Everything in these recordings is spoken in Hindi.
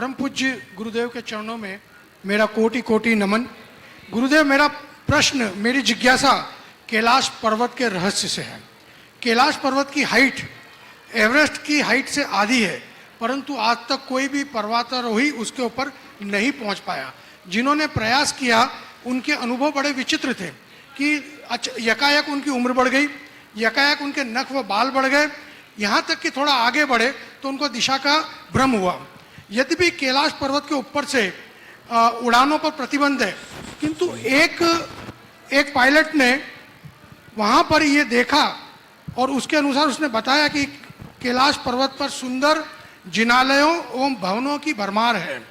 परम पूज्य गुरुदेव के चरणों में मेरा कोटि कोटि नमन। गुरुदेव, मेरा प्रश्न, मेरी जिज्ञासा कैलाश पर्वत के रहस्य से है। कैलाश पर्वत की हाइट एवरेस्ट की हाइट से आधी है, परंतु आज तक कोई भी पर्वतारोही उसके ऊपर नहीं पहुंच पाया। जिन्होंने प्रयास किया उनके अनुभव बड़े विचित्र थे कि यकायक उनकी उम्र बढ़ गई, यकायक उनके नख व बाल बढ़ गए, यहाँ तक कि थोड़ा आगे बढ़े तो उनको दिशा का भ्रम हुआ। यद्यपि कैलाश पर्वत के ऊपर से उड़ानों पर प्रतिबंध है, किंतु एक पायलट ने वहाँ पर ये देखा और उसके अनुसार उसने बताया कि कैलाश पर्वत पर सुंदर जिनालयों एवं भवनों की भरमार है।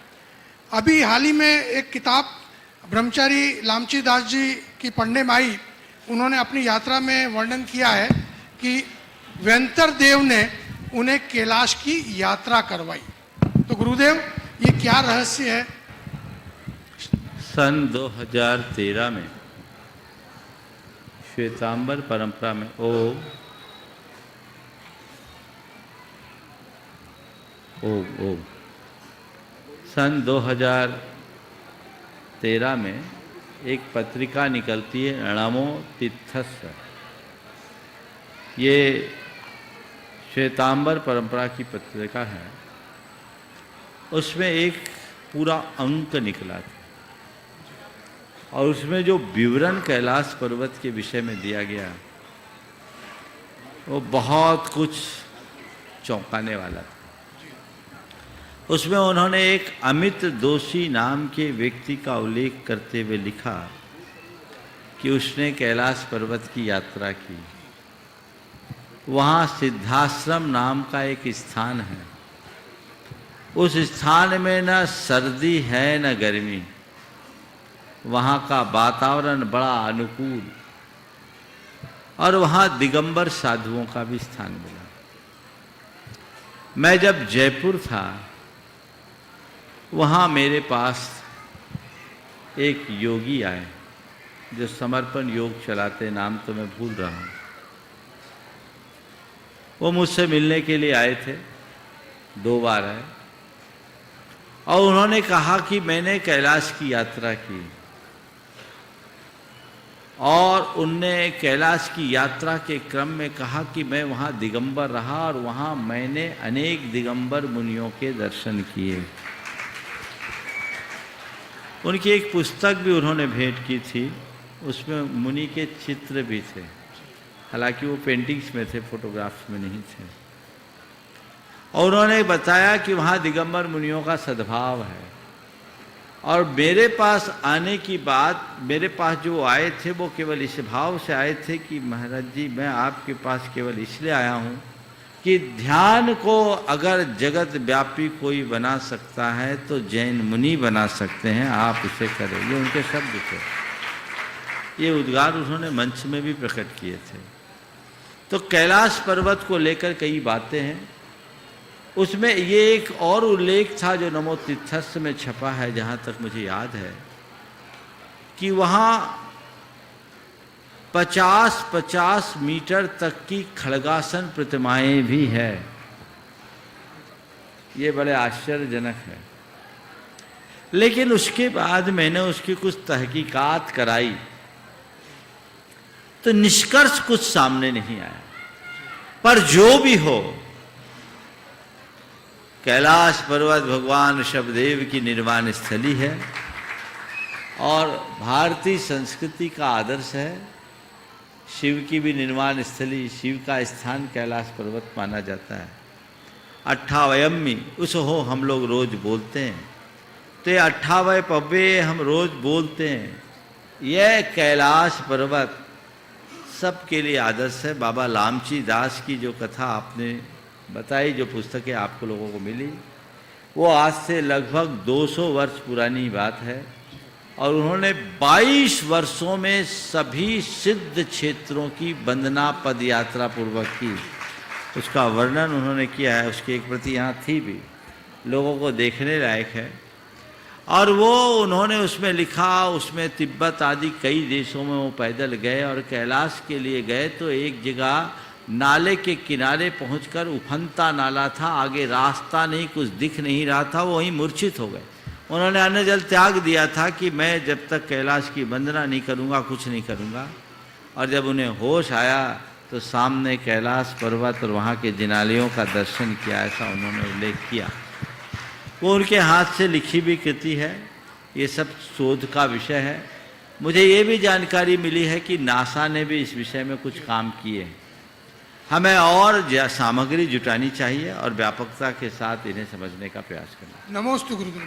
अभी हाल ही में एक किताब ब्रह्मचारी लामची दास जी की पढ़ने में आई। उन्होंने अपनी यात्रा में वर्णन किया है कि वेंतर देव ने उन्हें कैलाश की यात्रा करवाई। तो गुरुदेव, ये क्या रहस्य है? सन 2013 में श्वेतांबर परंपरा में ओम सन 2013 में एक पत्रिका निकलती है नमो तीर्थस्य। ये श्वेतांबर परंपरा की पत्रिका है। उसमें एक पूरा अंक निकला था और उसमें जो विवरण कैलाश पर्वत के विषय में दिया गया वो बहुत कुछ चौंकाने वाला था। उसमें उन्होंने एक अमित दोषी नाम के व्यक्ति का उल्लेख करते हुए लिखा कि उसने कैलाश पर्वत की यात्रा की। वहाँ सिद्धाश्रम नाम का एक स्थान है। उस स्थान में न सर्दी है न गर्मी। वहाँ का वातावरण बड़ा अनुकूल और वहाँ दिगंबर साधुओं का भी स्थान मिला। मैं जब जयपुर था, वहाँ मेरे पास एक योगी आए जो समर्पण योग चलाते, नाम तो मैं भूल रहा हूँ। वो मुझसे मिलने के लिए आए थे, 2 बार आए और उन्होंने कहा कि मैंने कैलाश की यात्रा की और उनने कैलाश की यात्रा के क्रम में कहा कि मैं वहाँ दिगंबर रहा और वहाँ मैंने अनेक दिगंबर मुनियों के दर्शन किए। उनकी एक पुस्तक भी उन्होंने भेंट की थी, उसमें मुनि के चित्र भी थे। हालांकि वो पेंटिंग्स में थे, फोटोग्राफ्स में नहीं थे। और उन्होंने बताया कि वहाँ दिगंबर मुनियों का सद्भाव है। और मेरे पास आने की बात, मेरे पास जो आए थे वो केवल इस भाव से आए थे कि महाराज जी, मैं आपके पास केवल इसलिए आया हूँ कि ध्यान को अगर जगत व्यापी कोई बना सकता है तो जैन मुनि बना सकते हैं, आप इसे करें। ये उनके शब्द थे। ये उद्गार उन्होंने मंच में भी प्रकट किए थे। तो कैलाश पर्वत को लेकर कई बातें हैं। उसमें ये एक और उल्लेख था जो नमो तीर्थस्य में छपा है, जहाँ तक मुझे याद है, कि वहाँ 50-50 मीटर तक की खड़गासन प्रतिमाएं भी है। ये बड़े आश्चर्यजनक है। लेकिन उसके बाद मैंने उसकी कुछ तहकीकात कराई तो निष्कर्ष कुछ सामने नहीं आया। पर जो भी हो, कैलाश पर्वत भगवान ऋषभदेव की निर्वाण स्थली है और भारतीय संस्कृति का आदर्श है। शिव की भी निर्वाण स्थली, शिव का स्थान कैलाश पर्वत माना जाता है। अट्ठावयम्मी उस हो हम लोग रोज बोलते हैं, तो ये 58वें पव्वे हम रोज बोलते हैं। यह कैलाश पर्वत सबके लिए आदर्श है। बाबा लामची दास की जो कथा आपने बताई, जो पुस्तकें आपको लोगों को मिली, वो आज से लगभग 200 वर्ष पुरानी बात है। और उन्होंने 22 वर्षों में सभी सिद्ध क्षेत्रों की वंदना पद यात्रा पूर्वक की। उसका वर्णन उन्होंने किया है। उसकी एक प्रति यहाँ थी भी, लोगों को देखने लायक है। और वो उन्होंने उसमें लिखा, उसमें तिब्बत आदि कई देशों में वो पैदल गए और कैलाश के लिए गए तो एक जगह नाले के किनारे पहुंचकर उफनता नाला था, आगे रास्ता नहीं, कुछ दिख नहीं रहा था, वो वहीं मूर्छित हो गए। उन्होंने अन्न जल त्याग दिया था कि मैं जब तक कैलाश की वंदना नहीं करूँगा कुछ नहीं करूँगा। और जब उन्हें होश आया तो सामने कैलाश पर्वत और वहाँ के जिनालयों का दर्शन किया, ऐसा उन्होंने उल्लेख किया। वो उनके हाथ से लिखी भी कृति है, ये सब शोध का विषय है। मुझे ये भी जानकारी मिली है कि नासा ने भी इस विषय में कुछ काम किए हैं। हमें और सामग्री जुटानी चाहिए और व्यापकता के साथ इन्हें समझने का प्रयास करना। नमोस्तु गुरुदेव।